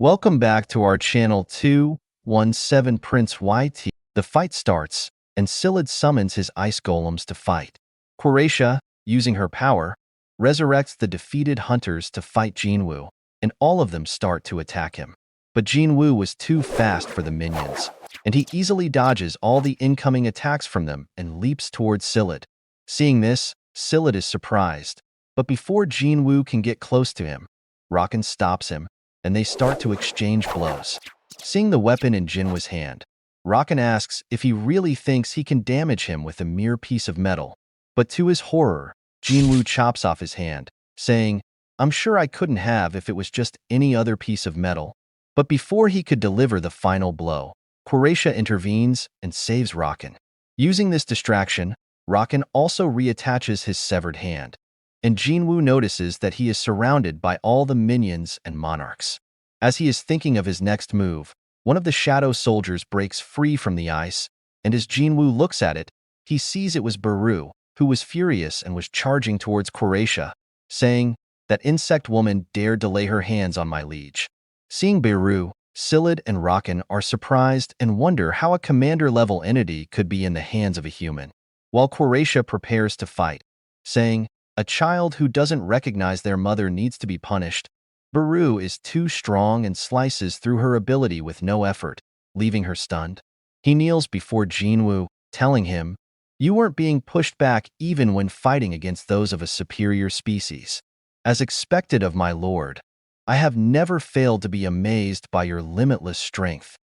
Welcome back to our channel 217 Prince YT. The fight starts, and Silid summons his ice golems to fight. Quaratia, using her power, resurrects the defeated hunters to fight Jin Wu, and all of them start to attack him. But Jin Wu was too fast for the minions, and he easily dodges all the incoming attacks from them and leaps towards Silid. Seeing this, Silid is surprised, but before Jin Wu can get close to him, Rocken stops him, and they start to exchange blows. Seeing the weapon in Jin-Woo's hand, Rocken asks if he really thinks he can damage him with a mere piece of metal. But to his horror, Jin-Woo chops off his hand, saying, "I'm sure I couldn't have if it was just any other piece of metal." But before he could deliver the final blow, Quaratia intervenes and saves Rocken. Using this distraction, Rocken also reattaches his severed hand, and Jin-Woo notices that he is surrounded by all the minions and monarchs. As he is thinking of his next move, one of the shadow soldiers breaks free from the ice, and as Jin-Woo looks at it, he sees it was Baru, who was furious and was charging towards Quaratia, saying, "That insect woman dared to lay her hands on my liege." Seeing Baru, Silid and Rocken are surprised and wonder how a commander-level entity could be in the hands of a human, while Quaratia prepares to fight, saying, "A child who doesn't recognize their mother needs to be punished." Baru is too strong and slices through her ability with no effort, leaving her stunned. He kneels before Jin-Woo, telling him, "You weren't being pushed back even when fighting against those of a superior species. As expected of my lord, I have never failed to be amazed by your limitless strength."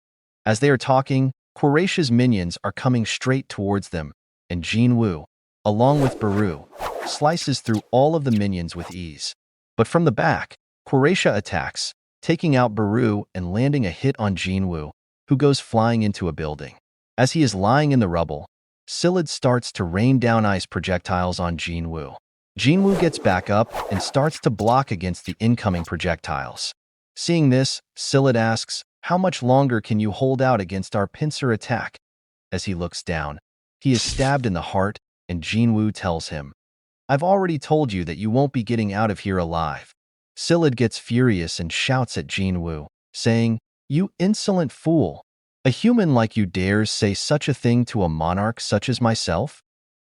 As they are talking, Quaratia's minions are coming straight towards them, and Jin-Woo, along with Baru, slices through all of the minions with ease. But from the back, Quaratia attacks, taking out Baru and landing a hit on Jin-Woo, who goes flying into a building. As he is lying in the rubble, Silid starts to rain down ice projectiles on Jin-Woo. Jin-Woo gets back up and starts to block against the incoming projectiles. Seeing this, Silid asks, "How much longer can you hold out against our pincer attack?" As he looks down, he is stabbed in the heart, and Jin-Woo tells him, "I've already told you that you won't be getting out of here alive." Silid gets furious and shouts at Jin-Woo, saying, "You insolent fool! A human like you dares say such a thing to a monarch such as myself?"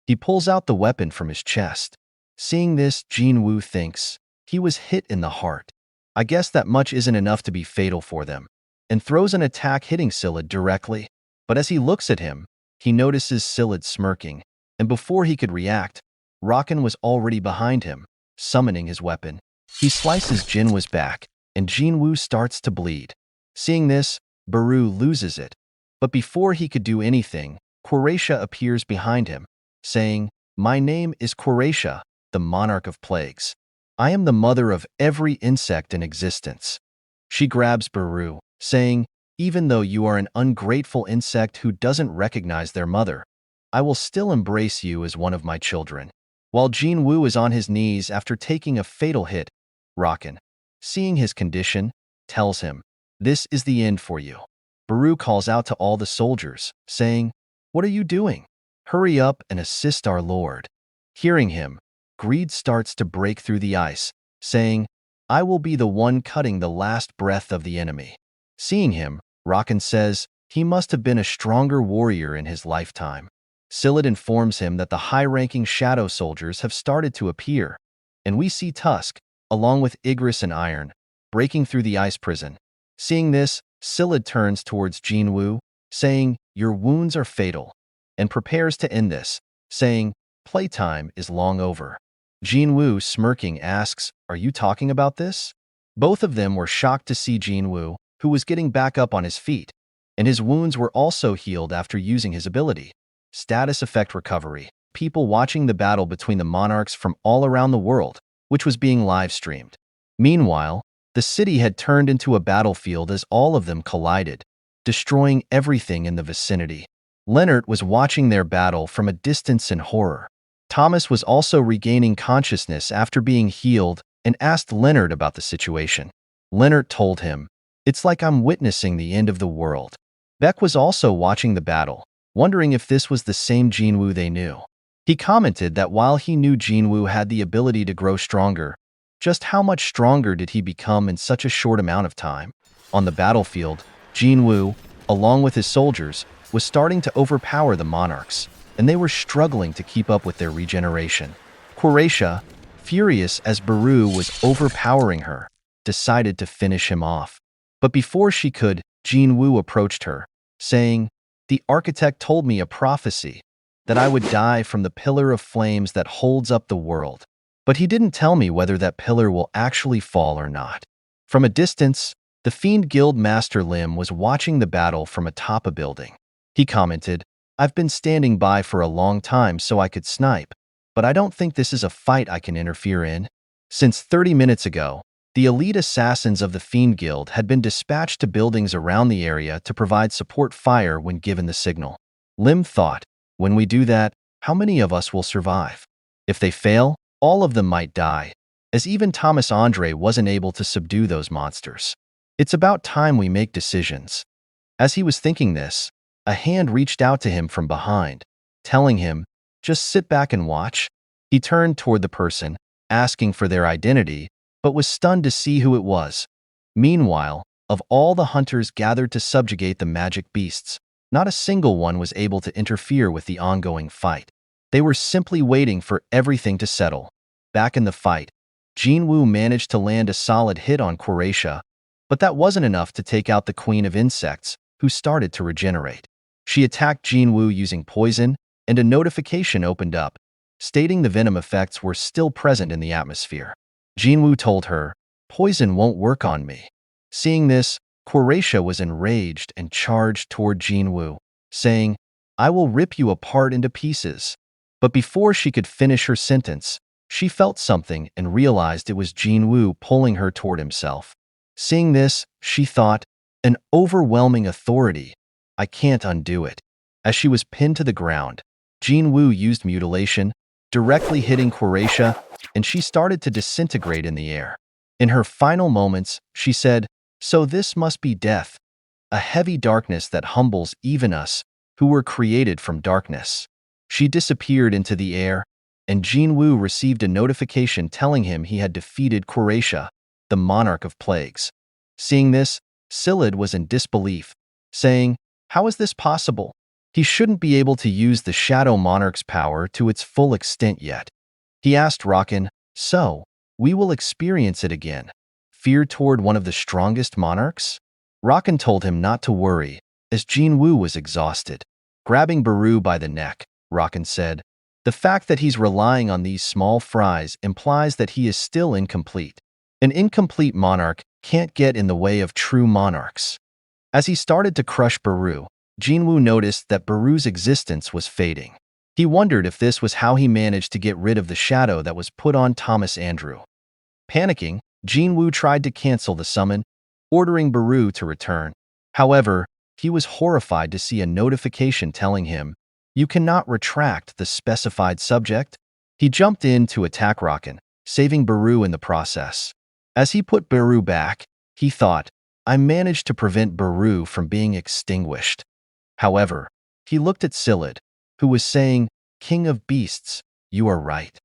He pulls out the weapon from his chest. Seeing this, Jin-Woo thinks, he was hit in the heart. I guess that much isn't enough to be fatal for them, and throws an attack hitting Silid directly. But as he looks at him, he notices Silid smirking, and before he could react, Rocken was already behind him, summoning his weapon. He slices Jin-Woo's back, and Jin-Woo starts to bleed. Seeing this, Baru loses it. But before he could do anything, Quaratia appears behind him, saying, "My name is Quaratia, the monarch of plagues. I am the mother of every insect in existence." She grabs Baru, saying, "Even though you are an ungrateful insect who doesn't recognize their mother, I will still embrace you as one of my children." While Jin-Woo is on his knees after taking a fatal hit, Rocken, seeing his condition, tells him, "This is the end for you." Baru calls out to all the soldiers, saying, "What are you doing? Hurry up and assist our lord." Hearing him, Greed starts to break through the ice, saying, "I will be the one cutting the last breath of the enemy." Seeing him, Rocken says he must have been a stronger warrior in his lifetime. Silid informs him that the high-ranking shadow soldiers have started to appear, and we see Tusk, along with Igris and Iron, breaking through the ice prison. Seeing this, Silid turns towards Jin-Woo, saying, "Your wounds are fatal," and prepares to end this, saying, "Playtime is long over." Jin-Woo, smirking, asks, "Are you talking about this?" Both of them were shocked to see Jin-Woo, who was getting back up on his feet, and his wounds were also healed after using his ability. Status effect recovery. People watching the battle between the monarchs from all around the world, which was being live-streamed. Meanwhile, the city had turned into a battlefield as all of them collided, destroying everything in the vicinity. Leonard was watching their battle from a distance in horror. Thomas was also regaining consciousness after being healed and asked Leonard about the situation. Leonard told him, "It's like I'm witnessing the end of the world." Beck was also watching the battle, wondering if this was the same Jin-Woo they knew. He commented that while he knew Jin-Woo had the ability to grow stronger, just how much stronger did he become in such a short amount of time? On the battlefield, Jin Wu, along with his soldiers, was starting to overpower the monarchs, and they were struggling to keep up with their regeneration. Croatia, furious as Baru was overpowering her, decided to finish him off. But before she could, Jin Wu approached her, saying, "The architect told me a prophecy, that I would die from the pillar of flames that holds up the world. But he didn't tell me whether that pillar will actually fall or not." From a distance, the Fiend Guild Master Lim was watching the battle from atop a building. He commented, "I've been standing by for a long time so I could snipe, but I don't think this is a fight I can interfere in." Since 30 minutes ago, the elite assassins of the Fiend Guild had been dispatched to buildings around the area to provide support fire when given the signal. Lim thought, when we do that, how many of us will survive? If they fail, all of them might die, as even Thomas Andre wasn't able to subdue those monsters. It's about time we make decisions. As he was thinking this, a hand reached out to him from behind, telling him, "Just sit back and watch." He turned toward the person, asking for their identity, but was stunned to see who it was. Meanwhile, of all the hunters gathered to subjugate the magic beasts, not a single one was able to interfere with the ongoing fight. They were simply waiting for everything to settle. Back in the fight, Jin Wu managed to land a solid hit on Croatia, but that wasn't enough to take out the Queen of Insects, who started to regenerate. She attacked Jin Wu using poison, and a notification opened up, stating the venom effects were still present in the atmosphere. Jin Wu told her, "Poison won't work on me." Seeing this, Croatia was enraged and charged toward Jin Wu, saying, "I will rip you apart into pieces." But before she could finish her sentence, she felt something and realized it was Jin Wu pulling her toward himself. Seeing this, she thought, "An overwhelming authority. I can't undo it." As she was pinned to the ground, Jin Wu used mutilation, directly hitting Croatia, and she started to disintegrate in the air. In her final moments, she said, "So this must be death, a heavy darkness that humbles even us, who were created from darkness." She disappeared into the air, and Jin Wu received a notification telling him he had defeated Croatia, the monarch of plagues. Seeing this, Silid was in disbelief, saying, "How is this possible? He shouldn't be able to use the Shadow Monarch's power to its full extent yet." He asked Rocken, "So, we will experience it again? Fear toward one of the strongest monarchs?" Rocken told him not to worry, as Jin Wu was exhausted. Grabbing Baru by the neck, Rocken said, "The fact that he's relying on these small fries implies that he is still incomplete. An incomplete monarch can't get in the way of true monarchs." As he started to crush Baru, Jin Wu noticed that Baru's existence was fading. He wondered if this was how he managed to get rid of the shadow that was put on Thomas Andrew. Panicking, Jin Wu tried to cancel the summon, ordering Baru to return. However, he was horrified to see a notification telling him, "You cannot retract the specified subject." He jumped in to attack Rocken, saving Baru in the process. As he put Baru back, he thought, "I managed to prevent Baru from being extinguished." However, he looked at Silid, who was saying, "King of Beasts, you are right."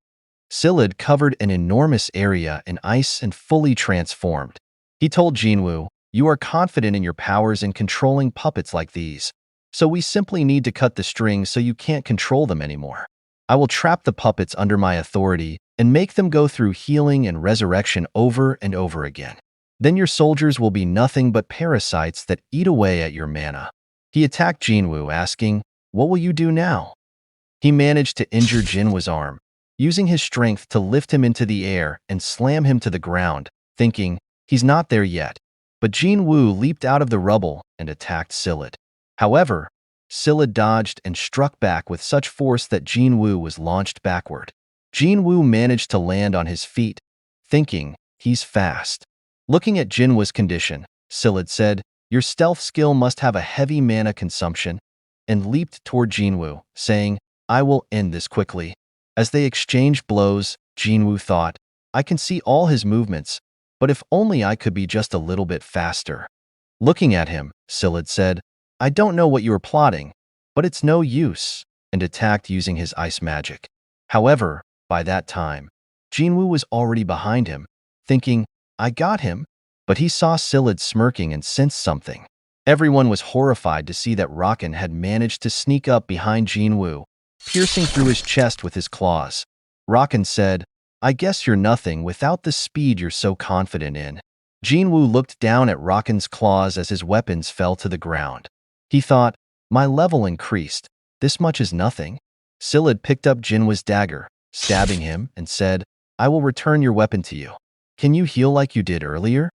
Silid covered an enormous area in ice and fully transformed. He told Jin Wu, "You are confident in your powers in controlling puppets like these, so we simply need to cut the strings so you can't control them anymore. I will trap the puppets under my authority and make them go through healing and resurrection over and over again. Then your soldiers will be nothing but parasites that eat away at your mana." He attacked Jin Wu, asking, "What will you do now?" He managed to injure Jin Wu's arm, using his strength to lift him into the air and slam him to the ground, thinking, "He's not there yet." But Jin Wu leaped out of the rubble and attacked Silid. However, Silid dodged and struck back with such force that Jin Wu was launched backward. Jin Wu managed to land on his feet, thinking, "He's fast." Looking at Jin Wu's condition, Silid said, "Your stealth skill must have a heavy mana consumption," and leaped toward Jin Wu, saying, "I will end this quickly." As they exchanged blows, Jin Wu thought, "I can see all his movements, but if only I could be just a little bit faster." Looking at him, Silid said, "I don't know what you are plotting, but it's no use," and attacked using his ice magic. However, by that time, Jin Wu was already behind him, thinking, "I got him." but he saw Silid smirking and sensed something. Everyone was horrified to see that Rocken had managed to sneak up behind Jin Wu, piercing through his chest with his claws. Rocken said, "I guess you're nothing without the speed you're so confident in." Jin Wu looked down at Rocken's claws as his weapons fell to the ground. He thought, "My level increased. This much is nothing." Silid picked up Jinwoo's dagger, stabbing him, and said, "I will return your weapon to you. Can you heal like you did earlier?"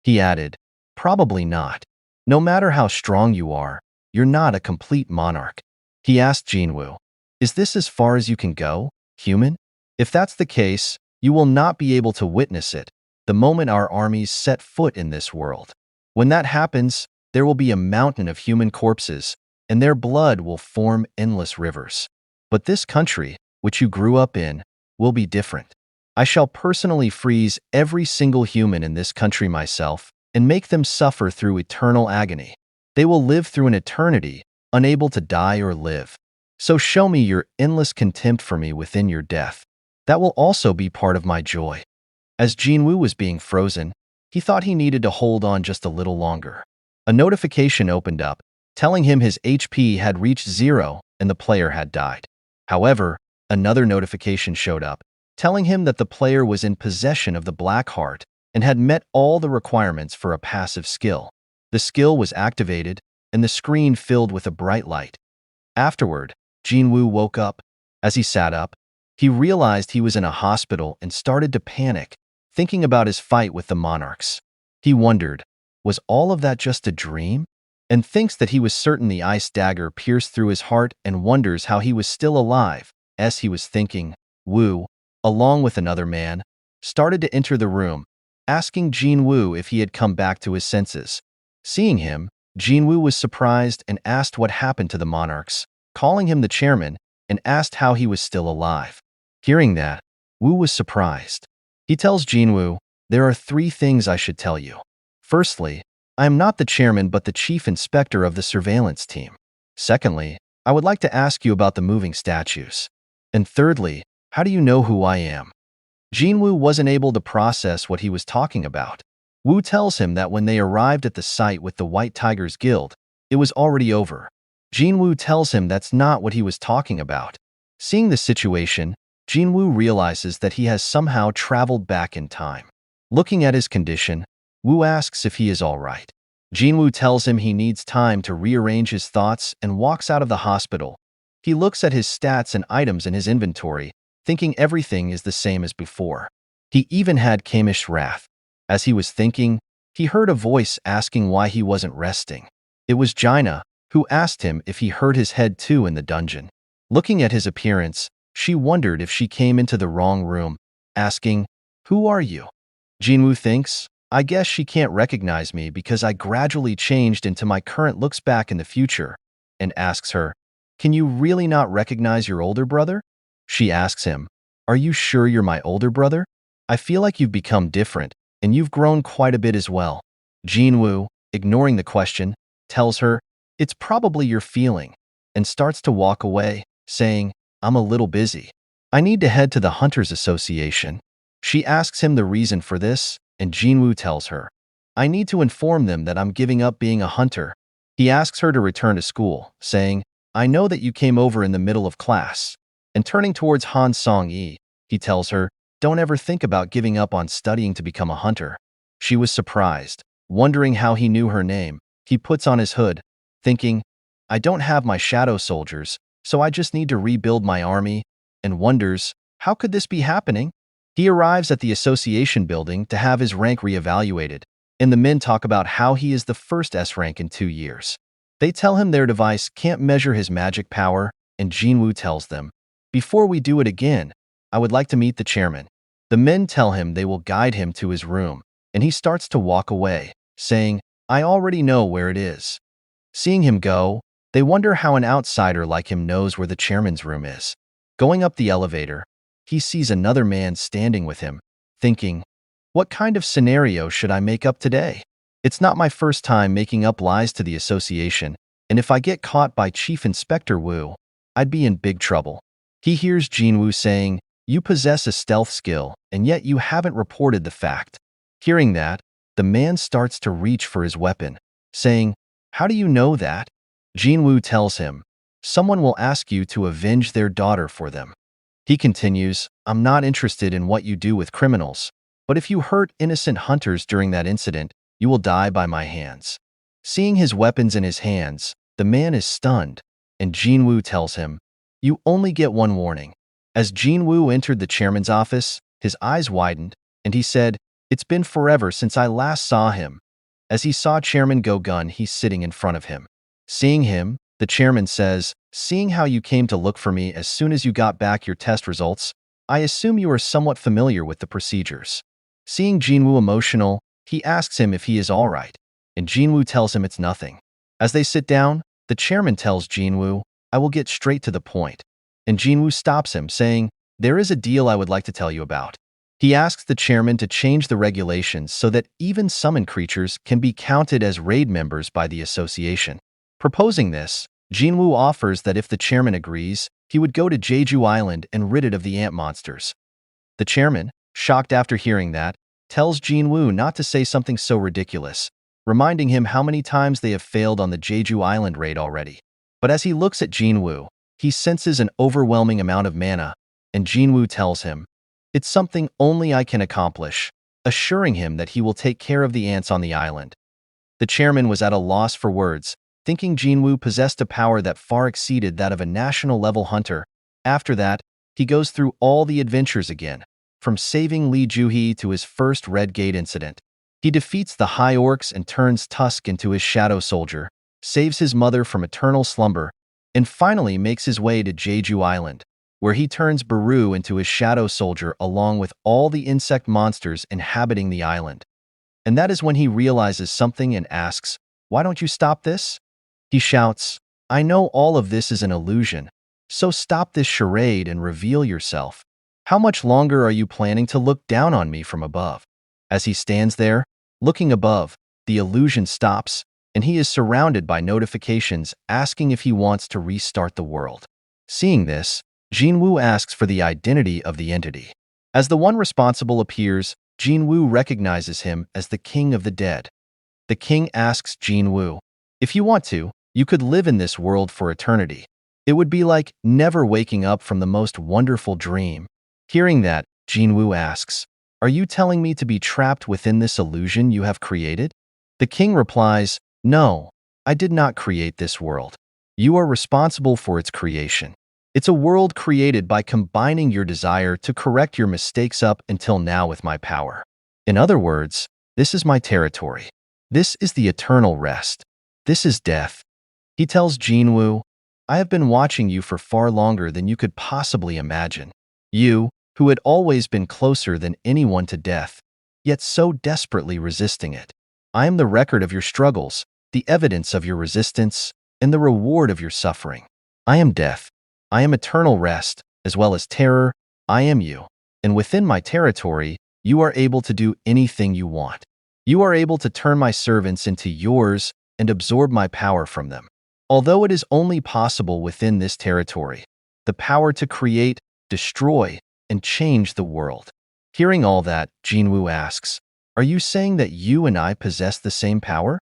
He added, "Probably not. No matter how strong you are, you're not a complete monarch." He asked Jin-Woo, "Is this as far as you can go, human? If that's the case, you will not be able to witness it the moment our armies set foot in this world. When that happens, there will be a mountain of human corpses, and their blood will form endless rivers. But this country, which you grew up in, will be different. I shall personally freeze every single human in this country myself and make them suffer through eternal agony. They will live through an eternity, unable to die or live. So show me your endless contempt for me within your death. That will also be part of my joy." As Jin-Woo was being frozen, he thought he needed to hold on just a little longer. A notification opened up, telling him his HP had reached 0 and the player had died. However, another notification showed up, telling him that the player was in possession of the Black Heart and had met all the requirements for a passive skill. The skill was activated, and the screen filled with a bright light. Afterward, Jin-Woo woke up. As he sat up, he realized he was in a hospital and started to panic, thinking about his fight with the Monarchs. He wondered, was all of that just a dream? And thinks that he was certain the ice dagger pierced through his heart and wonders how he was still alive. As he was thinking, Wu, along with another man, started to enter the room, asking Jin-Woo if he had come back to his senses. Seeing him, Jin-Woo was surprised and asked what happened to the Monarchs, calling him the chairman, and asked how he was still alive. Hearing that, Wu was surprised. He tells Jin-Woo, "There are 3 things I should tell you. Firstly, I am not the chairman but the chief inspector of the surveillance team. Secondly, I would like to ask you about the moving statues. And thirdly, how do you know who I am?" Jin-Woo wasn't able to process what he was talking about. Wu tells him that when they arrived at the site with the White Tigers Guild, it was already over. Jin-Woo tells him that's not what he was talking about. Seeing the situation, Jin-Woo realizes that he has somehow traveled back in time. Looking at his condition, Wu asks if he is all right. Jin-Woo tells him he needs time to rearrange his thoughts and walks out of the hospital. He looks at his stats and items in his inventory, thinking everything is the same as before. He even had Kamish's wrath. As he was thinking, he heard a voice asking why he wasn't resting. It was Jaina, who asked him if he hurt his head too in the dungeon. Looking at his appearance, she wondered if she came into the wrong room, asking, "Who are you?" Jin-Woo thinks, "I guess she can't recognize me because I gradually changed into my current looks back in the future," and asks her, "Can you really not recognize your older brother?" She asks him, "Are you sure you're my older brother? I feel like you've become different, and you've grown quite a bit as well." Jin-Woo, ignoring the question, tells her, "It's probably your feeling," and starts to walk away, saying, "I'm a little busy. I need to head to the Hunters Association." She asks him the reason for this, and Jin-Woo tells her, "I need to inform them that I'm giving up being a hunter." He asks her to return to school, saying, "I know that you came over in the middle of class." And turning towards Han Song-yi, he tells her, "Don't ever think about giving up on studying to become a hunter." She was surprised, wondering how he knew her name. He puts on his hood, thinking, "I don't have my shadow soldiers, so I just need to rebuild my army," and wonders, how could this be happening? He arrives at the association building to have his rank reevaluated, and the men talk about how he is the first S rank in 2 years. They tell him their device can't measure his magic power, and Jin-Woo tells them, "Before we do it again, I would like to meet the chairman." The men tell him they will guide him to his room, and he starts to walk away, saying, "I already know where it is." Seeing him go, they wonder how an outsider like him knows where the chairman's room is. Going up the elevator, he sees another man standing with him, thinking, "What kind of scenario should I make up today? It's not my first time making up lies to the association, and if I get caught by Chief Inspector Wu, I'd be in big trouble." He hears Jin-Woo saying, "You possess a stealth skill, and yet you haven't reported the fact." Hearing that, the man starts to reach for his weapon, saying, "How do you know that?" Jin Wu tells him, "Someone will ask you to avenge their daughter for them." He continues, "I'm not interested in what you do with criminals, but if you hurt innocent hunters during that incident, you will die by my hands." Seeing his weapons in his hands, the man is stunned, and Jin Wu tells him, "You only get one warning." As Jin Wu entered the chairman's office, his eyes widened, and he said, "It's been forever since I last saw him." As he saw Chairman Go-Gun, he's sitting in front of him. Seeing him, the chairman says, "Seeing how you came to look for me as soon as you got back your test results, I assume you are somewhat familiar with the procedures." Seeing Jin Wu emotional, he asks him if he is all right, and Jin Wu tells him it's nothing. As they sit down, the chairman tells Jin Wu, "I will get straight to the point." And Jin Wu stops him, saying, "There is a deal I would like to tell you about." He asks the chairman to change the regulations so that even summoned creatures can be counted as raid members by the association. Proposing this, Jin Wu offers that if the chairman agrees, he would go to Jeju Island and rid it of the ant monsters. The chairman, shocked after hearing that, tells Jin Wu not to say something so ridiculous, reminding him how many times they have failed on the Jeju Island raid already. But as he looks at Jin Wu, he senses an overwhelming amount of mana, and Jin Wu tells him, "It's something only I can accomplish," assuring him that he will take care of the ants on the island. The chairman was at a loss for words, thinking Jin Wu possessed a power that far exceeded that of a national-level hunter. After that, he goes through all the adventures again, from saving Li Juhi to his first Red Gate incident. He defeats the High Orcs and turns Tusk into his Shadow Soldier, saves his mother from eternal slumber, and finally makes his way to Jeju Island, where he turns Baru into his Shadow Soldier along with all the insect monsters inhabiting the island. And that is when he realizes something and asks, "Why don't you stop this?" He shouts, "I know all of this is an illusion, so stop this charade and reveal yourself. How much longer are you planning to look down on me from above?" As he stands there, looking above, the illusion stops, and he is surrounded by notifications asking if he wants to restart the world. Seeing this, Jin Wu asks for the identity of the entity. As the one responsible appears, Jin Wu recognizes him as the King of the Dead. The king asks Jin Wu, "If you want to, you could live in this world for eternity. It would be like never waking up from the most wonderful dream." Hearing that, Jin Wu asks, "Are you telling me to be trapped within this illusion you have created?" The king replies, "No, I did not create this world. You are responsible for its creation. It's a world created by combining your desire to correct your mistakes up until now with my power. In other words, this is my territory. This is the eternal rest. This is death." He tells Jin Wu, "I have been watching you for far longer than you could possibly imagine. You, who had always been closer than anyone to death, yet so desperately resisting it. I am the record of your struggles, the evidence of your resistance, and the reward of your suffering. I am death. I am eternal rest, as well as terror. I am you. And within my territory, you are able to do anything you want. You are able to turn my servants into yours and absorb my power from them. Although it is only possible within this territory, the power to create, destroy, and change the world." Hearing all that, Jin Wu asks, "Are you saying that you and I possess the same power?"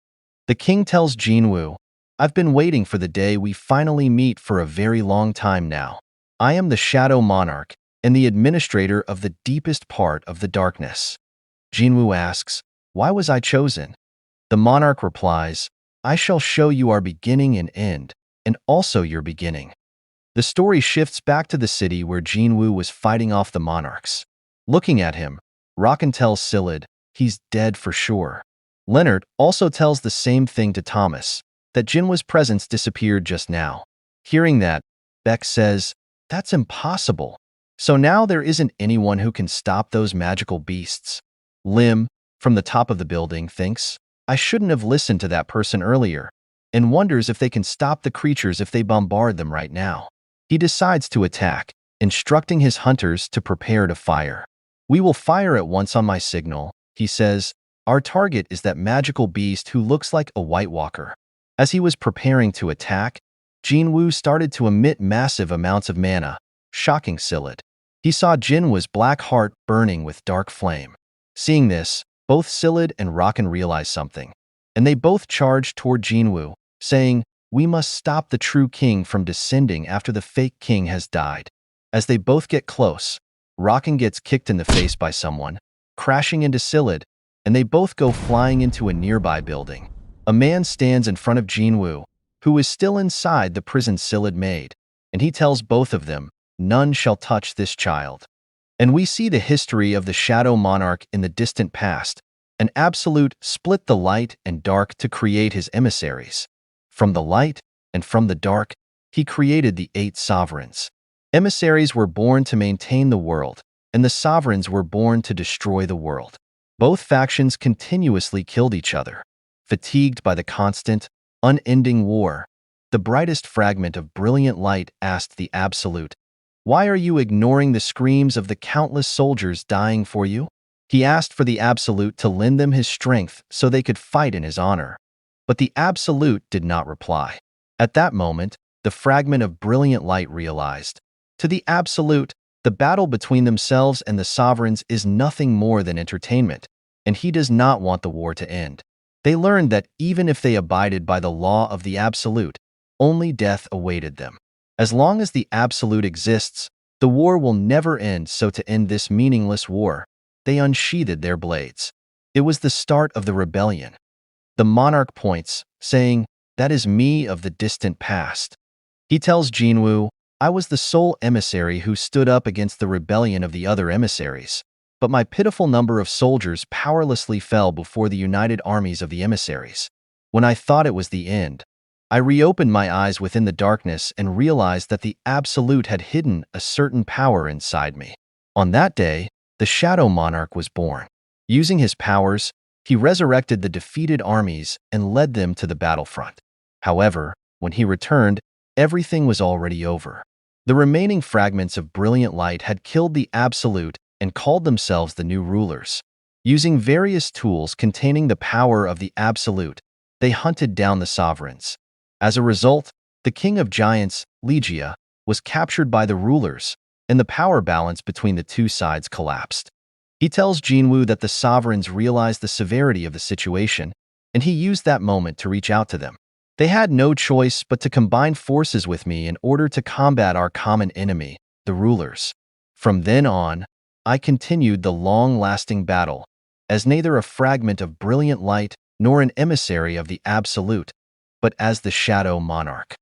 The king tells Jin Wu, "I've been waiting for the day we finally meet for a very long time now. I am the Shadow Monarch and the administrator of the deepest part of the darkness." Jin Wu asks, "Why was I chosen?" The monarch replies, "I shall show you our beginning and end, and also your beginning." The story shifts back to the city where Jin Wu was fighting off the monarchs. Looking at him, Rocken tells Silid, "He's dead for sure." Leonard also tells the same thing to Thomas, that Jinwa's presence disappeared just now. Hearing that, Beck says, "That's impossible. So now there isn't anyone who can stop those magical beasts." Lim, from the top of the building, thinks, "I shouldn't have listened to that person earlier," and wonders if they can stop the creatures if they bombard them right now. He decides to attack, instructing his hunters to prepare to fire. "We will fire at once on my signal," he says. "Our target is that magical beast who looks like a White Walker." As he was preparing to attack, Jin Wu started to emit massive amounts of mana, shocking Silid. He saw Jinwa's black heart burning with dark flame. Seeing this, both Silid and Rocken realize something, and they both charge toward Jin Wu, saying, "We must stop the true king from descending after the fake king has died." As they both get close, Rocken gets kicked in the face by someone, crashing into Silid, and they both go flying into a nearby building. A man stands in front of Jin Wu, who is still inside the prison Silid made, and he tells both of them, "None shall touch this child." And we see the history of the Shadow Monarch in the distant past. An absolute split the light and dark to create his emissaries. From the light and from the dark, he created the 8 sovereigns. Emissaries were born to maintain the world, and the sovereigns were born to destroy the world. Both factions continuously killed each other. Fatigued by the constant, unending war, the brightest fragment of brilliant light asked the Absolute, "Why are you ignoring the screams of the countless soldiers dying for you?" He asked for the Absolute to lend them his strength so they could fight in his honor. But the Absolute did not reply. At that moment, the fragment of brilliant light realized. To the Absolute, the battle between themselves and the sovereigns is nothing more than entertainment, and he does not want the war to end. They learned that even if they abided by the law of the Absolute, only death awaited them. As long as the Absolute exists, the war will never end, so to end this meaningless war, they unsheathed their blades. It was the start of the rebellion. The monarch points, saying, "That is me of the distant past." He tells Jin Wu, "I was the sole emissary who stood up against the rebellion of the other emissaries, but my pitiful number of soldiers powerlessly fell before the united armies of the emissaries. When I thought it was the end, I reopened my eyes within the darkness and realized that the Absolute had hidden a certain power inside me. On that day, the Shadow Monarch was born. Using his powers, he resurrected the defeated armies and led them to the battlefront. However, when he returned, everything was already over. The remaining fragments of brilliant light had killed the Absolute and called themselves the new rulers. Using various tools containing the power of the Absolute, they hunted down the sovereigns. As a result, the king of giants, Ligia, was captured by the rulers, and the power balance between the two sides collapsed. He tells Jin Wu that the sovereigns realized the severity of the situation, and he used that moment to reach out to them. "They had no choice but to combine forces with me in order to combat our common enemy, the rulers. From then on, I continued the long-lasting battle, as neither a fragment of brilliant light nor an emissary of the Absolute, but as the Shadow Monarch.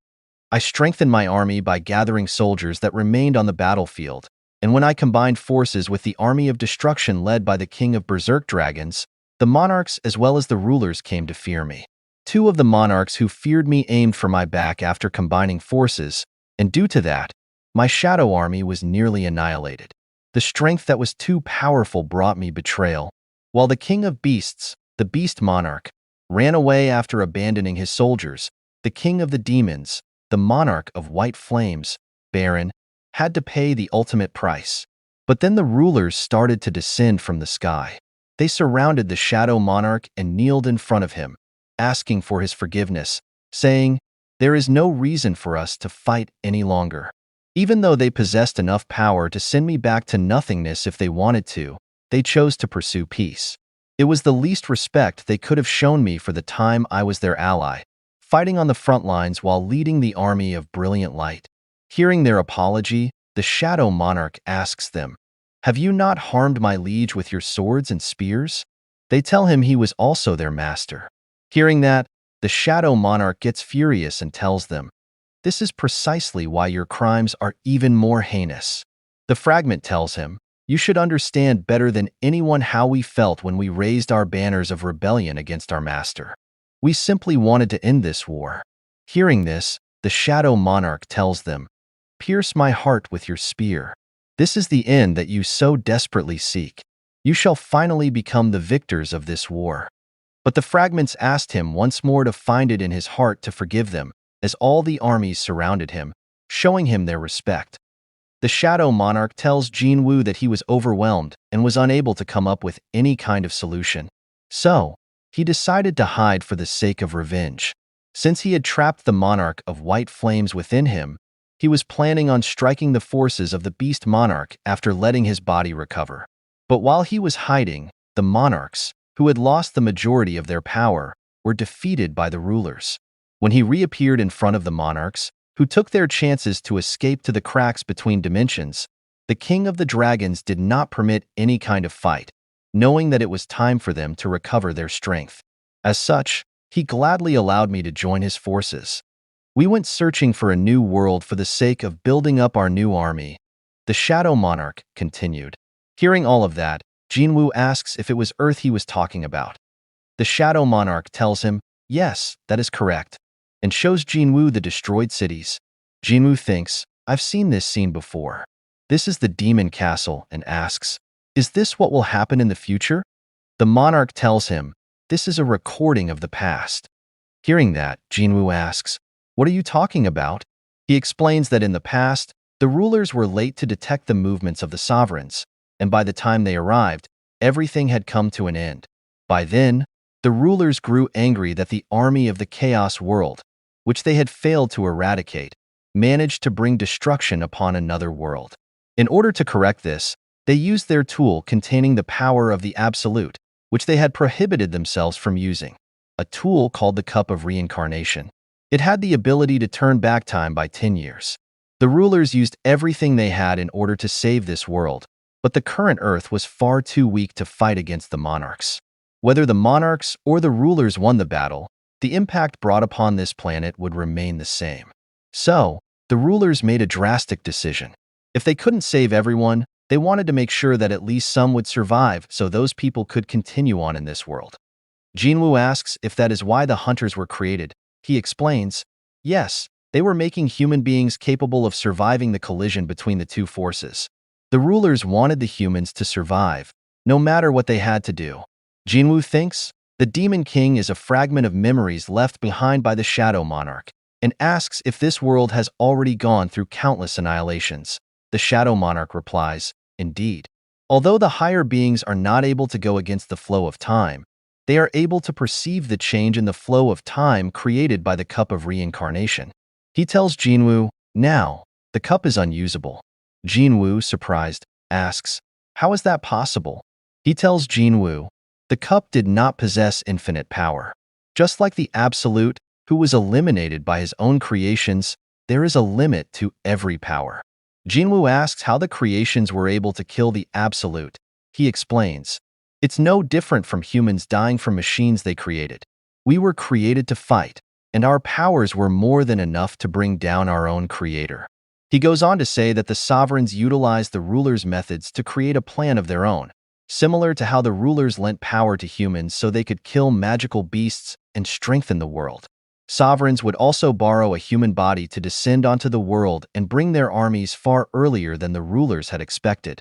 I strengthened my army by gathering soldiers that remained on the battlefield, and when I combined forces with the army of destruction led by the king of berserk dragons, the monarchs as well as the rulers came to fear me. 2 of the monarchs who feared me aimed for my back after combining forces, and due to that, my shadow army was nearly annihilated. The strength that was too powerful brought me betrayal, while the king of beasts, the beast monarch, ran away after abandoning his soldiers. The king of the demons, the monarch of white flames, Baron, had to pay the ultimate price. But then the rulers started to descend from the sky. They surrounded the shadow monarch and kneeled in front of him, asking for his forgiveness, saying, "There is no reason for us to fight any longer." Even though they possessed enough power to send me back to nothingness if they wanted to, they chose to pursue peace. It was the least respect they could have shown me for the time I was their ally, fighting on the front lines while leading the army of brilliant light. Hearing their apology, the shadow monarch asks them, "Have you not harmed my liege with your swords and spears?" They tell him he was also their master. Hearing that, the shadow monarch gets furious and tells them, "This is precisely why your crimes are even more heinous." The fragment tells him, "You should understand better than anyone how we felt when we raised our banners of rebellion against our master. We simply wanted to end this war." Hearing this, the shadow monarch tells them, "Pierce my heart with your spear. This is the end that you so desperately seek. You shall finally become the victors of this war." But the fragments asked him once more to find it in his heart to forgive them, as all the armies surrounded him, showing him their respect. The shadow monarch tells Jin Wu that he was overwhelmed and was unable to come up with any kind of solution. So, he decided to hide for the sake of revenge. Since he had trapped the monarch of white flames within him, he was planning on striking the forces of the beast monarch after letting his body recover. But while he was hiding, the monarchs, who had lost the majority of their power, were defeated by the rulers. When he reappeared in front of the monarchs, who took their chances to escape to the cracks between dimensions, the king of the dragons did not permit any kind of fight, knowing that it was time for them to recover their strength. As such, he gladly allowed me to join his forces. We went searching for a new world for the sake of building up our new army. The Shadow Monarch continued. Hearing all of that, Jin Wu asks if it was Earth he was talking about. The Shadow Monarch tells him, yes, that is correct, and shows Jin Wu the destroyed cities. Jin Wu thinks, I've seen this scene before. This is the demon castle, and asks, is this what will happen in the future? The monarch tells him, this is a recording of the past. Hearing that, Jin Wu asks, what are you talking about? He explains that in the past, the rulers were late to detect the movements of the sovereigns, and by the time they arrived, everything had come to an end. By then, the rulers grew angry that the army of the chaos world, which they had failed to eradicate, managed to bring destruction upon another world. In order to correct this, they used their tool containing the power of the Absolute, which they had prohibited themselves from using, a tool called the Cup of Reincarnation. It had the ability to turn back time by 10 years. The rulers used everything they had in order to save this world, but the current Earth was far too weak to fight against the monarchs. Whether the monarchs or the rulers won the battle, the impact brought upon this planet would remain the same. So, the rulers made a drastic decision. If they couldn't save everyone, they wanted to make sure that at least some would survive so those people could continue on in this world. Jin Wu asks if that is why the hunters were created. He explains, yes, they were making human beings capable of surviving the collision between the two forces. The rulers wanted the humans to survive, no matter what they had to do. Jin Wu thinks the Demon King is a fragment of memories left behind by the Shadow Monarch, and asks if this world has already gone through countless annihilations. The Shadow Monarch replies, indeed. Although the higher beings are not able to go against the flow of time, they are able to perceive the change in the flow of time created by the Cup of Reincarnation. He tells Jin Wu, now, the cup is unusable. Jin Wu, surprised, asks, how is that possible? He tells Jin Wu, the cup did not possess infinite power. Just like the Absolute, who was eliminated by his own creations, there is a limit to every power. Jin Wu asks how the creations were able to kill the Absolute. He explains, it's no different from humans dying from machines they created. We were created to fight, and our powers were more than enough to bring down our own creator. He goes on to say that the sovereigns utilized the rulers' methods to create a plan of their own, similar to how the rulers lent power to humans so they could kill magical beasts and strengthen the world. Sovereigns would also borrow a human body to descend onto the world and bring their armies far earlier than the rulers had expected.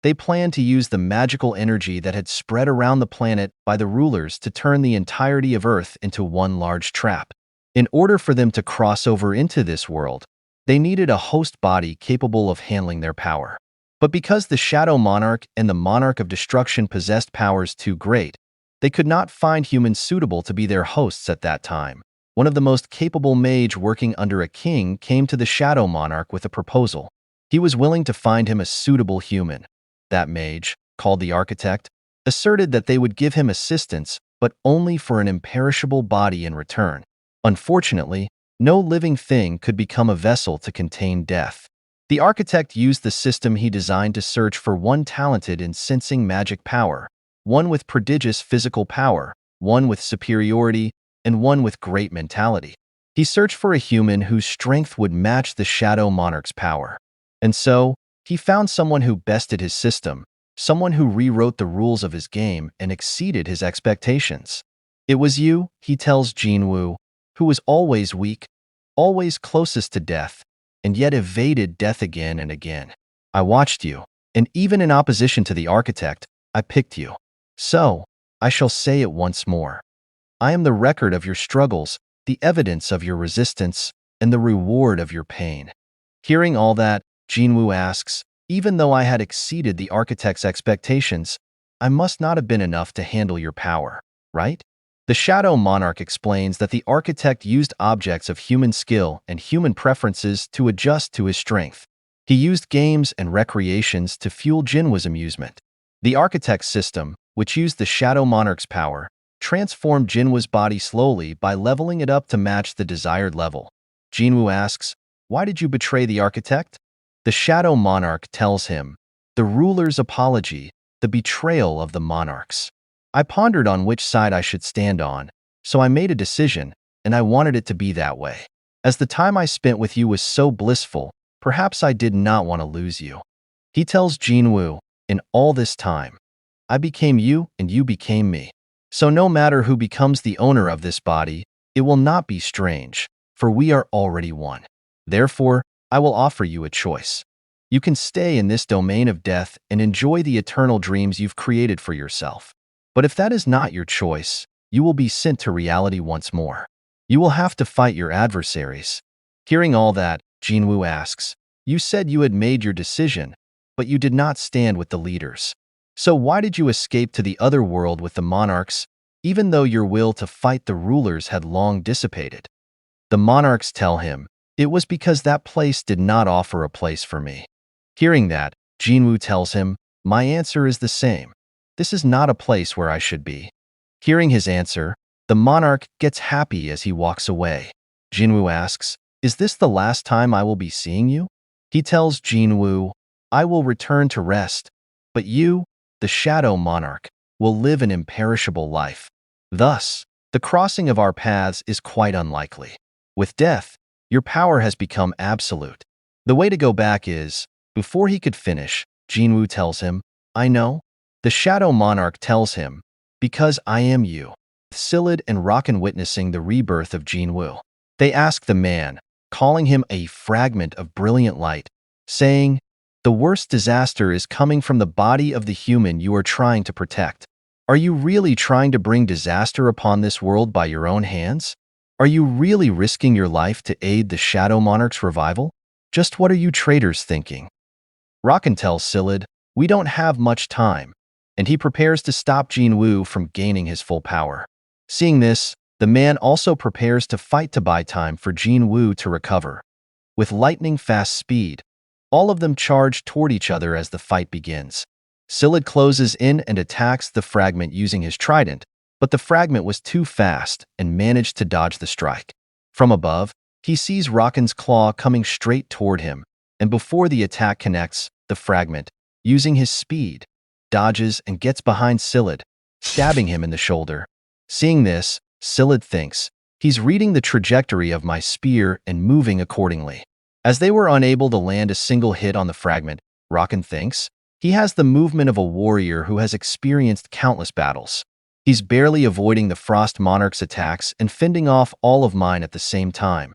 They planned to use the magical energy that had spread around the planet by the rulers to turn the entirety of Earth into one large trap. In order for them to cross over into this world, they needed a host body capable of handling their power. But because the Shadow Monarch and the Monarch of Destruction possessed powers too great, they could not find humans suitable to be their hosts at that time. One of the most capable mage working under a king came to the Shadow Monarch with a proposal. He was willing to find him a suitable human. That mage, called the Architect, asserted that they would give him assistance, but only for an imperishable body in return. Unfortunately, no living thing could become a vessel to contain death. The Architect used the system he designed to search for one talented in sensing magic power, one with prodigious physical power, one with superiority, and one with great mentality. He searched for a human whose strength would match the Shadow Monarch's power. And so, he found someone who bested his system, someone who rewrote the rules of his game and exceeded his expectations. It was you, he tells Jin Wu, who was always weak, always closest to death, and yet evaded death again and again. I watched you, and even in opposition to the Architect, I picked you. So, I shall say it once more. I am the record of your struggles, the evidence of your resistance, and the reward of your pain. Hearing all that, Jin Wu asks, even though I had exceeded the Architect's expectations, I must not have been enough to handle your power, right? The Shadow Monarch explains that the Architect used objects of human skill and human preferences to adjust to his strength. He used games and recreations to fuel Jin Wu's amusement. The Architect's system, which used the Shadow Monarch's power, transformed Jin-Woo's body slowly by leveling it up to match the desired level. Jin-Woo asks, "Why did you betray the architect?" The Shadow Monarch tells him, "The ruler's apology, the betrayal of the monarchs. I pondered on which side I should stand on, so I made a decision, and I wanted it to be that way. As the time I spent with you was so blissful, perhaps I did not want to lose you." He tells Jin-Woo, "In all this time, I became you and you became me. So no matter who becomes the owner of this body, it will not be strange, for we are already one. Therefore, I will offer you a choice. You can stay in this domain of death and enjoy the eternal dreams you've created for yourself. But if that is not your choice, you will be sent to reality once more. You will have to fight your adversaries." Hearing all that, Jin-Woo asks, "You said you had made your decision, but you did not stand with the leaders. So why did you escape to the other world with the monarchs, even though your will to fight the rulers had long dissipated?" The monarchs tell him, "It was because that place did not offer a place for me." Hearing that, Jin-Woo tells him, "My answer is the same. This is not a place where I should be." Hearing his answer, the monarch gets happy as he walks away. Jin-Woo asks, "Is this the last time I will be seeing you?" He tells Jin-Woo, "I will return to rest, but you, the Shadow Monarch, will live an imperishable life. Thus, the crossing of our paths is quite unlikely. With death, your power has become absolute. The way to go back is..." Before he could finish, Jin-Woo tells him, "I know." The Shadow Monarch tells him, "Because I am you." Silid and Rocken witnessing the rebirth of Jin-Woo. They ask the man, calling him a fragment of brilliant light, saying, "The worst disaster is coming from the body of the human you are trying to protect. Are you really trying to bring disaster upon this world by your own hands? Are you really risking your life to aid the Shadow Monarch's revival? Just what are you traitors thinking?" Rocken tells Silid, "We don't have much time," and he prepares to stop Jin-Woo from gaining his full power. Seeing this, the man also prepares to fight to buy time for Jin-Woo to recover. With lightning-fast speed, all of them charge toward each other as the fight begins. Silid closes in and attacks the fragment using his trident, but the fragment was too fast and managed to dodge the strike. From above, he sees Rocken's claw coming straight toward him, and before the attack connects, the fragment, using his speed, dodges and gets behind Silid, stabbing him in the shoulder. Seeing this, Silid thinks, "He's reading the trajectory of my spear and moving accordingly." As they were unable to land a single hit on the fragment, Rocken thinks, "He has the movement of a warrior who has experienced countless battles. He's barely avoiding the Frost Monarch's attacks and fending off all of mine at the same time."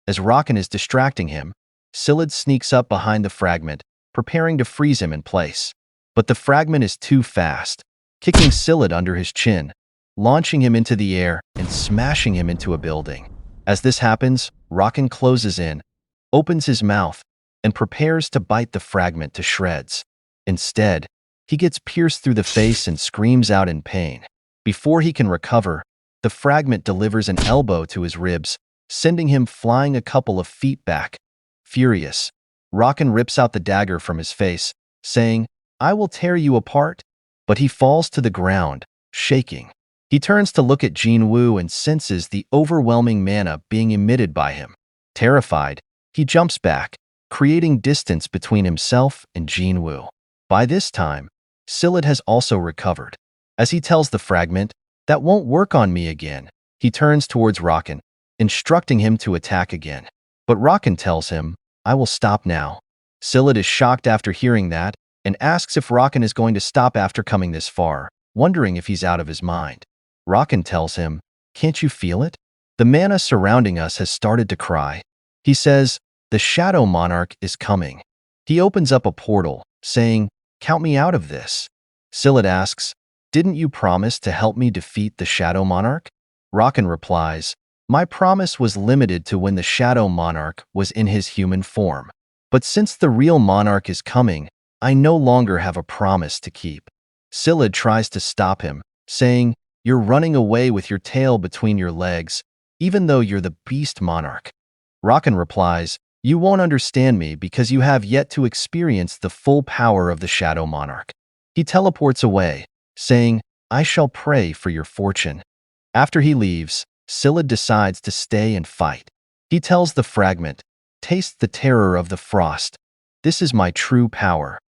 As Rocken is distracting him, Silid sneaks up behind the fragment, preparing to freeze him in place. But the fragment is too fast, kicking Silid under his chin, launching him into the air and smashing him into a building. As this happens, Rocken closes in, opens his mouth, and prepares to bite the fragment to shreds. Instead, he gets pierced through the face and screams out in pain. Before he can recover, the fragment delivers an elbow to his ribs, sending him flying a couple of feet back. Furious, Rocken rips out the dagger from his face, saying, "I will tear you apart," but he falls to the ground, shaking. He turns to look at Jin-Woo and senses the overwhelming mana being emitted by him. Terrified, he jumps back, creating distance between himself and Jin-Woo. By this time, Silid has also recovered. As he tells the fragment, "That won't work on me again," he turns towards Rocken, instructing him to attack again. But Rocken tells him, "I will stop now." Silid is shocked after hearing that and asks if Rocken is going to stop after coming this far, wondering if he's out of his mind. Rocken tells him, "Can't you feel it? The mana surrounding us has started to cry." He says, "The Shadow Monarch is coming." He opens up a portal, saying, "Count me out of this." Silid asks, "Didn't you promise to help me defeat the Shadow Monarch?" Rocken replies, "My promise was limited to when the Shadow Monarch was in his human form. But since the real monarch is coming, I no longer have a promise to keep." Silid tries to stop him, saying, "You're running away with your tail between your legs, even though you're the Beast Monarch." Rocken replies, "You won't understand me because you have yet to experience the full power of the Shadow Monarch." He teleports away, saying, I shall pray for your fortune. After he leaves, Silid decides to stay and fight. He tells the fragment, taste the terror of the frost. This is my true power.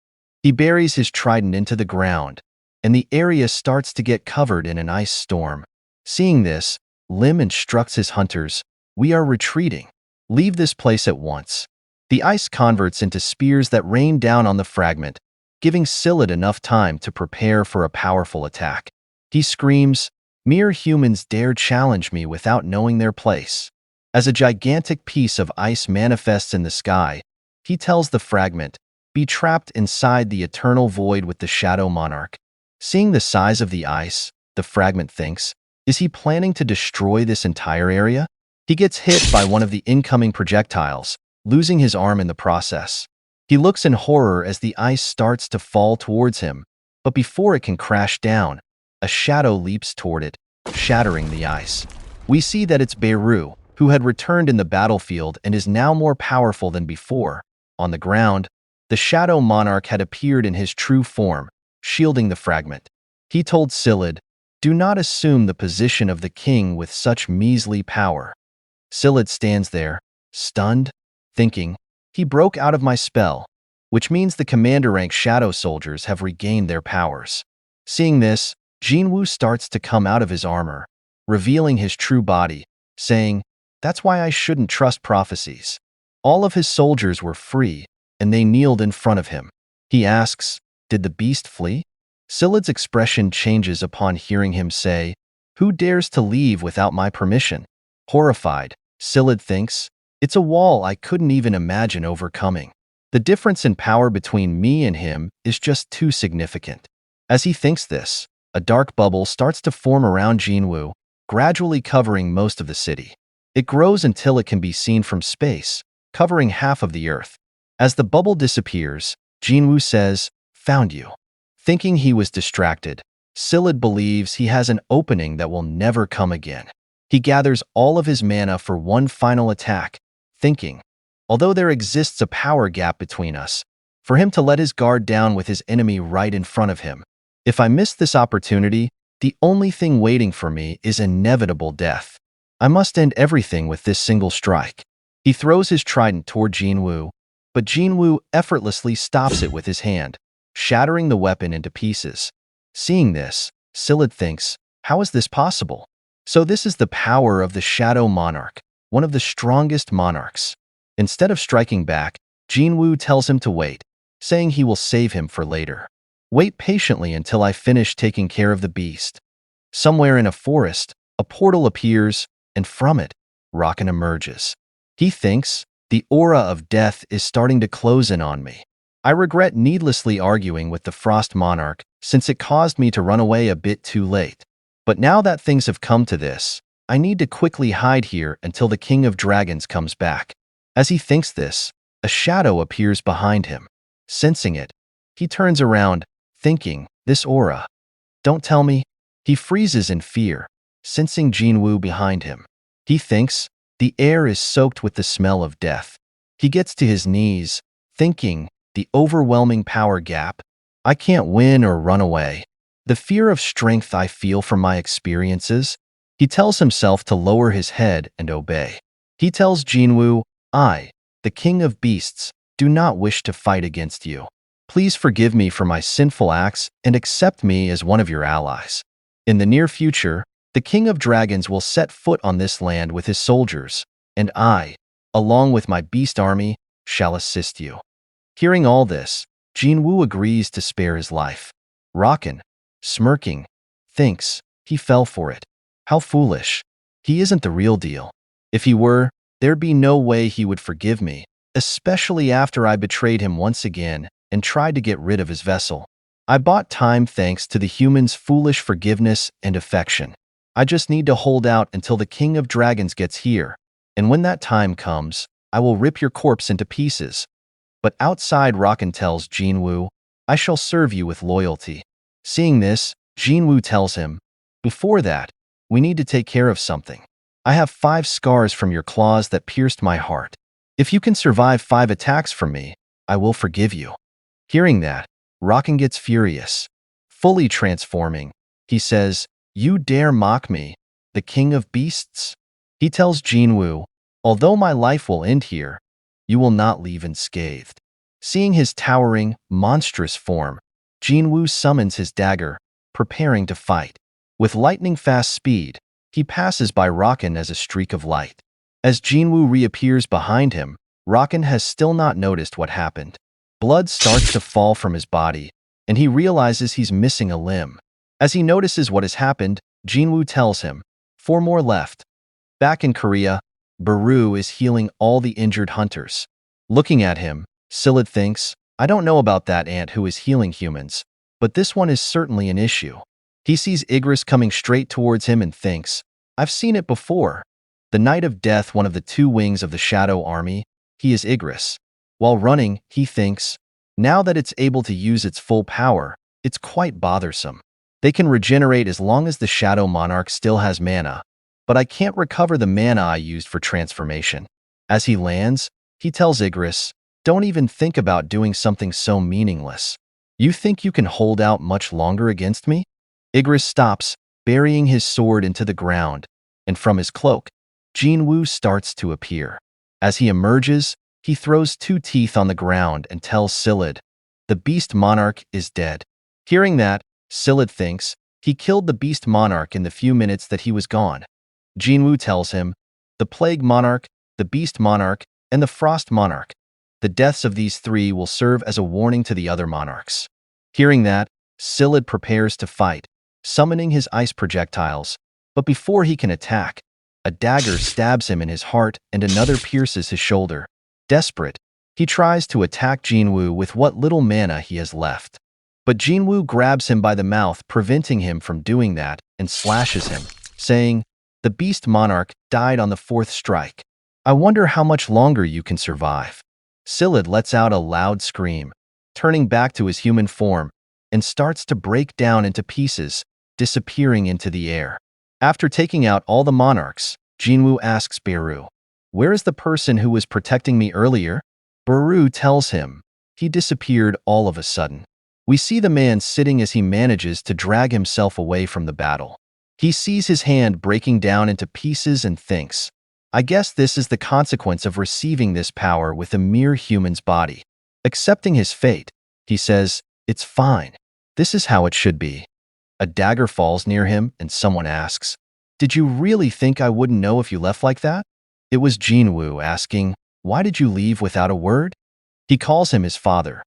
He buries his trident into the ground, and the area starts to get covered in an ice storm. Seeing this, Lim instructs his hunters, we are retreating. Leave this place at once. The ice converts into spears that rain down on the fragment, giving Silid enough time to prepare for a powerful attack. He screams, mere humans dare challenge me without knowing their place. As a gigantic piece of ice manifests in the sky, he tells the fragment, be trapped inside the eternal void with the Shadow Monarch. Seeing the size of the ice, the fragment thinks, is he planning to destroy this entire area? He gets hit by one of the incoming projectiles, losing his arm in the process. He looks in horror as the ice starts to fall towards him, but before it can crash down, a shadow leaps toward it, shattering the ice. We see that it's Beru, who had returned in the battlefield and is now more powerful than before. On the ground, the Shadow Monarch had appeared in his true form, shielding the fragment. He told Silid, do not assume the position of the king with such measly power. Silid stands there, stunned, thinking, he broke out of my spell, which means the commander-rank shadow soldiers have regained their powers. Seeing this, Jin Wu starts to come out of his armor, revealing his true body, saying, that's why I shouldn't trust prophecies. All of his soldiers were free, and they kneeled in front of him. He asks, did the beast flee? Silid's expression changes upon hearing him say, who dares to leave without my permission? Horrified, Silid thinks, it's a wall I couldn't even imagine overcoming. The difference in power between me and him is just too significant. As he thinks this, a dark bubble starts to form around Jin Wu, gradually covering most of the city. It grows until it can be seen from space, covering half of the earth. As the bubble disappears, Jin Wu says, found you. Thinking he was distracted, Silid believes he has an opening that will never come again. He gathers all of his mana for one final attack, thinking, although there exists a power gap between us, for him to let his guard down with his enemy right in front of him. If I miss this opportunity, the only thing waiting for me is inevitable death. I must end everything with this single strike. He throws his trident toward Jin Wu, but Jin Wu effortlessly stops it with his hand, shattering the weapon into pieces. Seeing this, Silid thinks, how is this possible? So this is the power of the Shadow Monarch, one of the strongest monarchs. Instead of striking back, Jin Wu tells him to wait, saying he will save him for later. Wait patiently until I finish taking care of the beast. Somewhere in a forest, a portal appears, and from it, Rocken emerges. He thinks, the aura of death is starting to close in on me. I regret needlessly arguing with the Frost Monarch since it caused me to run away a bit too late. But now that things have come to this, I need to quickly hide here until the King of Dragons comes back. As he thinks this, a shadow appears behind him. Sensing it, he turns around, thinking, this aura. Don't tell me. He freezes in fear, sensing Jin Wu behind him. He thinks, the air is soaked with the smell of death. He gets to his knees, thinking, the overwhelming power gap. I can't win or run away. The fear of strength I feel from my experiences. He tells himself to lower his head and obey. He tells Jin Wu, I, the King of Beasts, do not wish to fight against you. Please forgive me for my sinful acts and accept me as one of your allies. In the near future, the King of Dragons will set foot on this land with his soldiers, and I, along with my beast army, shall assist you. Hearing all this, Jin Wu agrees to spare his life. Rocken, smirking, thinks, he fell for it. How foolish. He isn't the real deal. If he were, there'd be no way he would forgive me, especially after I betrayed him once again and tried to get rid of his vessel. I bought time thanks to the human's foolish forgiveness and affection. I just need to hold out until the King of Dragons gets here, and when that time comes, I will rip your corpse into pieces. But outside, Rocken tells Jin Wu, I shall serve you with loyalty. Seeing this, Jin Wu tells him, before that, we need to take care of something. I have 5 scars from your claws that pierced my heart. If you can survive 5 attacks from me, I will forgive you. Hearing that, Rocken gets furious. Fully transforming, He says, "You dare mock me, the king of beasts?" He tells Jin Wu, "Although my life will end here, you will not leave unscathed." Seeing his towering, monstrous form, Jin Wu summons his dagger, preparing to fight. With lightning-fast speed, he passes by Rocken as a streak of light. As Jin Wu reappears behind him, Rocken has still not noticed what happened. Blood starts to fall from his body, and he realizes he's missing a limb. As he notices what has happened, Jin Wu tells him, "4 more left." Back in Korea, Baru is healing all the injured hunters. Looking at him, Silid thinks, "I don't know about that ant who is healing humans, but this one is certainly an issue." He sees Igris coming straight towards him and thinks, "I've seen it before." The Knight of Death, one of the 2 wings of the Shadow Army, he is Igris. While running, he thinks, now that it's able to use its full power, it's quite bothersome. They can regenerate as long as the Shadow Monarch still has mana, but I can't recover the mana I used for transformation. As he lands, he tells Igris, "Don't even think about doing something so meaningless. You think you can hold out much longer against me?" Igris stops, burying his sword into the ground, and from his cloak, Jin Wu starts to appear. As he emerges, he throws 2 teeth on the ground and tells Silid, "The Beast Monarch is dead." Hearing that, Silid thinks he killed the Beast Monarch in the few minutes that he was gone. Jin Wu tells him, "The Plague Monarch, the Beast Monarch, and the Frost Monarch. The deaths of these 3 will serve as a warning to the other monarchs." Hearing that, Silid prepares to fight, summoning his ice projectiles, but before he can attack, a dagger stabs him in his heart and another pierces his shoulder. Desperate, he tries to attack Jin Wu with what little mana he has left. But Jin Wu grabs him by the mouth, preventing him from doing that, and slashes him, saying, "The Beast Monarch died on the 4th strike. I wonder how much longer you can survive." Silid lets out a loud scream, turning back to his human form, and starts to break down into pieces, disappearing into the air. After taking out all the monarchs, Jin Wu asks Baru, "Where is the person who was protecting me earlier?" Baru tells him, "He disappeared all of a sudden." We see the man sitting as he manages to drag himself away from the battle. He sees his hand breaking down into pieces and thinks, "I guess this is the consequence of receiving this power with a mere human's body." Accepting his fate, he says, "It's fine. This is how it should be." A dagger falls near him and someone asks, "Did you really think I wouldn't know if you left like that?" It was Jin Wu asking, "Why did you leave without a word?" He calls him his father.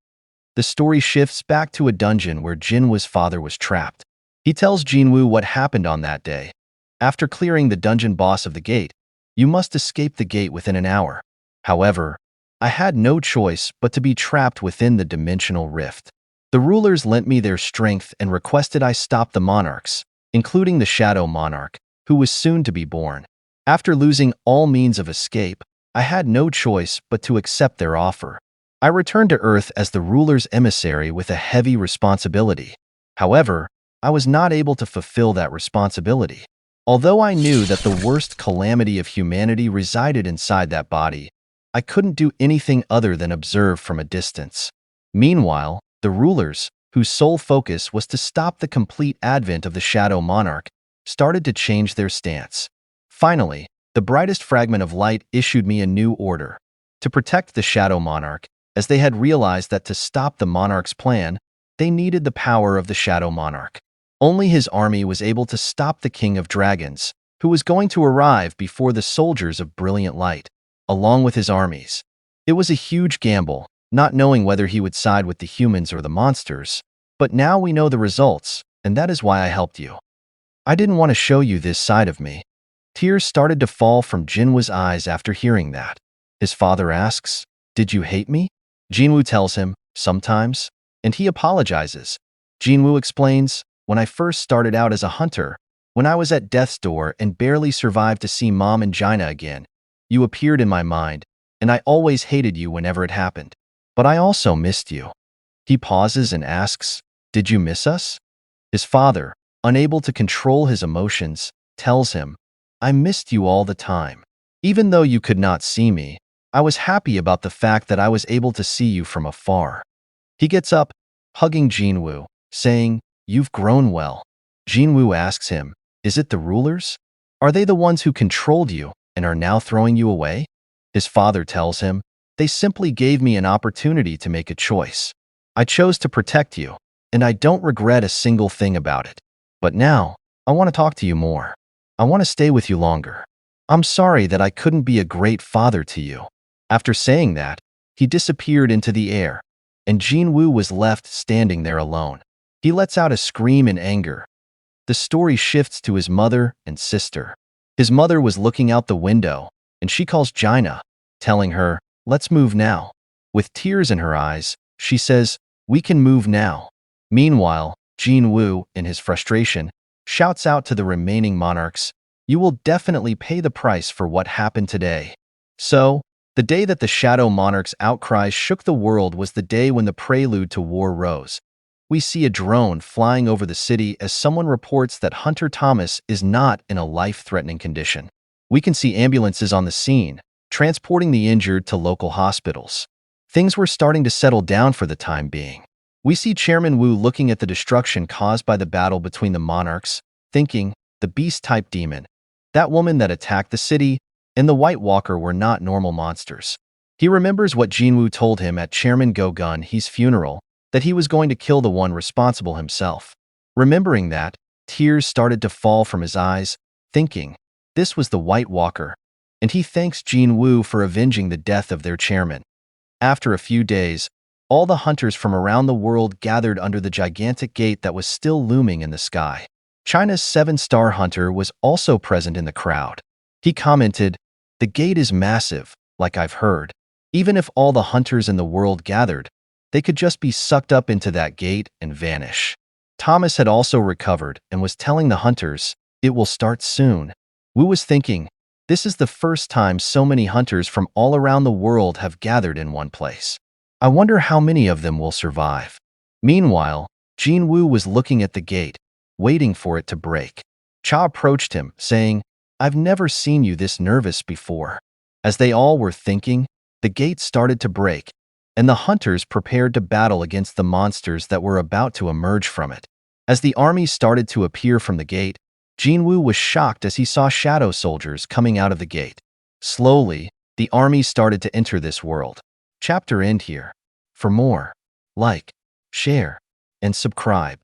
The story shifts back to a dungeon where Jin Wu's father was trapped. He tells Jin Wu what happened on that day. After clearing the dungeon boss of the gate, you must escape the gate within an hour. However, I had no choice but to be trapped within the dimensional rift. The rulers lent me their strength and requested I stop the monarchs, including the Shadow Monarch, who was soon to be born. After losing all means of escape, I had no choice but to accept their offer. I returned to Earth as the ruler's emissary with a heavy responsibility. However, I was not able to fulfill that responsibility. Although I knew that the worst calamity of humanity resided inside that body, I couldn't do anything other than observe from a distance. Meanwhile, the rulers, whose sole focus was to stop the complete advent of the Shadow Monarch, started to change their stance. Finally, the brightest fragment of light issued me a new order: to protect the Shadow Monarch, as they had realized that to stop the Monarch's plan, they needed the power of the Shadow Monarch. Only his army was able to stop the King of Dragons, who was going to arrive before the soldiers of Brilliant Light, along with his armies. It was a huge gamble, not knowing whether he would side with the humans or the monsters, but now we know the results, and that is why I helped you. I didn't want to show you this side of me. Tears started to fall from Jin-Woo's eyes after hearing that. His father asks, "Did you hate me?" Jin-Woo tells him, "Sometimes," and he apologizes. Jin-Woo explains, "When I first started out as a hunter, when I was at death's door and barely survived to see Mom and Jaina again, you appeared in my mind, and I always hated you whenever it happened. But I also missed you." He pauses and asks, "Did you miss us?" His father, unable to control his emotions, tells him, "I missed you all the time. Even though you could not see me, I was happy about the fact that I was able to see you from afar." He gets up, hugging Jin Wu, saying, "You've grown well." Jin Wu asks him, "Is it the rulers? Are they the ones who controlled you and are now throwing you away?" His father tells him, "They simply gave me an opportunity to make a choice. I chose to protect you, and I don't regret a single thing about it. But now, I want to talk to you more. I want to stay with you longer. I'm sorry that I couldn't be a great father to you." After saying that, he disappeared into the air, and Jin Wu was left standing there alone. He lets out a scream in anger. The story shifts to his mother and sister. His mother was looking out the window, and she calls Jaina, telling her, "Let's move now." With tears in her eyes, she says, "We can move now." Meanwhile, Jin Wu, in his frustration, shouts out to the remaining monarchs, "You will definitely pay the price for what happened today." So, the day that the Shadow Monarch's outcries shook the world was the day when the prelude to war rose. We see a drone flying over the city as someone reports that Hunter Thomas is not in a life-threatening condition. We can see ambulances on the scene, transporting the injured to local hospitals. Things were starting to settle down for the time being. We see Chairman Wu looking at the destruction caused by the battle between the monarchs, thinking, the beast-type demon, that woman that attacked the city, and the White Walker were not normal monsters. He remembers what Jin-Woo told him at Chairman Go-Gun He's funeral, that he was going to kill the one responsible himself. Remembering that, tears started to fall from his eyes, thinking, this was the White Walker, and he thanks Jin-Woo for avenging the death of their chairman. After a few days, all the hunters from around the world gathered under the gigantic gate that was still looming in the sky. China's 7-star hunter was also present in the crowd. He commented, "The gate is massive, like I've heard. Even if all the hunters in the world gathered, they could just be sucked up into that gate and vanish." Thomas had also recovered and was telling the hunters, "It will start soon." Wu was thinking, this is the first time so many hunters from all around the world have gathered in one place. I wonder how many of them will survive. Meanwhile, Jin Wu was looking at the gate, waiting for it to break. Cha approached him, saying, "I've never seen you this nervous before." As they all were thinking, the gate started to break, and the hunters prepared to battle against the monsters that were about to emerge from it. As the army started to appear from the gate, Jin Wu was shocked as he saw shadow soldiers coming out of the gate. Slowly, the army started to enter this world. Chapter end here. For more, like, share, and subscribe.